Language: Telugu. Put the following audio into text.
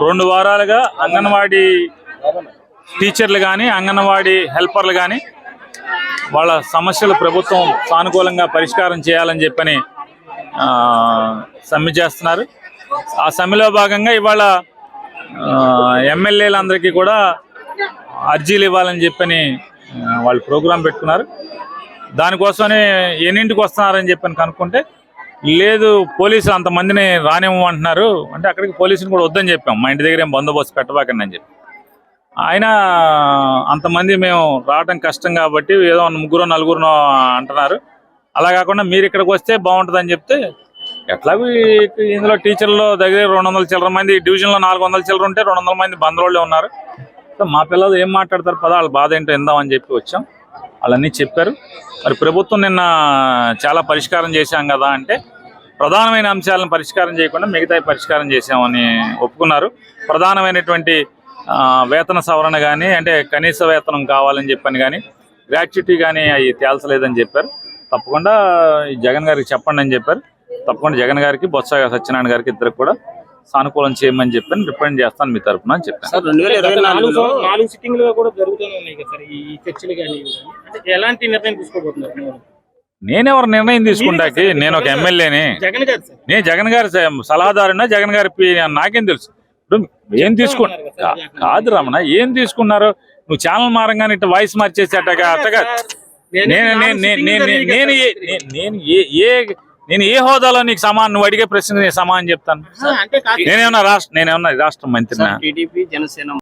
2 వారాలుగా అంగన్వాడీ టీచర్లు కానీ అంగన్వాడీ హెల్పర్లు కానీ వాళ్ళ సమస్యలు ప్రభుత్వం సానుకూలంగా పరిష్కారం చేయాలని చెప్పని సమ్మె చేస్తున్నారు. ఆ సమ్మెలో భాగంగా ఇవాళ ఎమ్మెల్యేలందరికీ కూడా అర్జీలు ఇవ్వాలని చెప్పని వాళ్ళు ప్రోగ్రాం పెట్టుకున్నారు. దానికోసమని ఎన్నింటికి వస్తున్నారని చెప్పని కనుక్కుంటే లేదు పోలీసులు అంతమందిని రానివ్వమంటున్నారు అంటే అక్కడికి పోలీసులు కూడా వద్దని చెప్పాం. మా ఇంటి దగ్గర ఏం బందోబస్తు పెట్టబాకండి అని చెప్పి ఆయన అంతమంది మేము రావడం కష్టం కాబట్టి ఏదో 3 4 అంటున్నారు. అలా కాకుండా మీరు ఇక్కడికి వస్తే బాగుంటుందని చెప్తే ఎట్లాగూ ఇందులో టీచర్లు దగ్గర 200 చిల్లర మంది, డివిజన్లో 400 చిల్లర ఉంటే 200 మంది బందరోళ్ళే ఉన్నారు. సో మా పిల్లలు ఏం మాట్లాడతారు పదా వాళ్ళ బాధ ఏంటో ఇందామని చెప్పి వచ్చాం. వాళ్ళన్నీ చెప్పారు. మరి ప్రభుత్వం నిన్న చాలా పరిష్కారం చేశాం కదా అంటే ప్రధానమైన అంశాలను పరిష్కారం చేయకుండా మిగతాయి పరిష్కారం చేశామని ఒప్పుకున్నారు. ప్రధానమైనటువంటి వేతన సవరణ కానీ అంటే కనీస వేతనం కావాలని చెప్పని కానీ గ్రాట్యుటీ కానీ అవి తేల్చలేదని చెప్పారు. తప్పకుండా జగన్ గారికి చెప్పండి అని చెప్పారు. తప్పకుండా జగన్ గారికి బొత్స సత్యనారాయణ గారికి ఇద్దరికి కూడా సానుకూలం చేయమని చెప్పని రిప్రజెంట్ చేస్తాను మీ తరఫున అని చెప్పాను. 4 సిట్టింగ్లు కూడా జరుగుతూనే ఉన్నాయి కదా సార్ ఈ చర్చలు కానీ ఎలాంటి నిర్ణయం తీసుకోబోతున్నారు? నేనెవరు నిర్ణయం తీసుకుంటాకి? నేను ఒక ఎమ్మెల్యేని. నేను జగన్ గారి సలహాదారునా జగన్ గారి నాకేం తెలుసు. ఇప్పుడు ఏం కాదు రమణ, ఏం తీసుకున్నారు? నువ్వు ఛానల్ మారంగానే ఇట్లా వాయిస్ మార్చేసి అట్టగా నేను ఏ హోదాలో నీకు సమానం నువ్వు అడిగే ప్రశ్న సమానం చెప్తాను. నేనేమన్నా రాష్ట్ర మంత్రినా?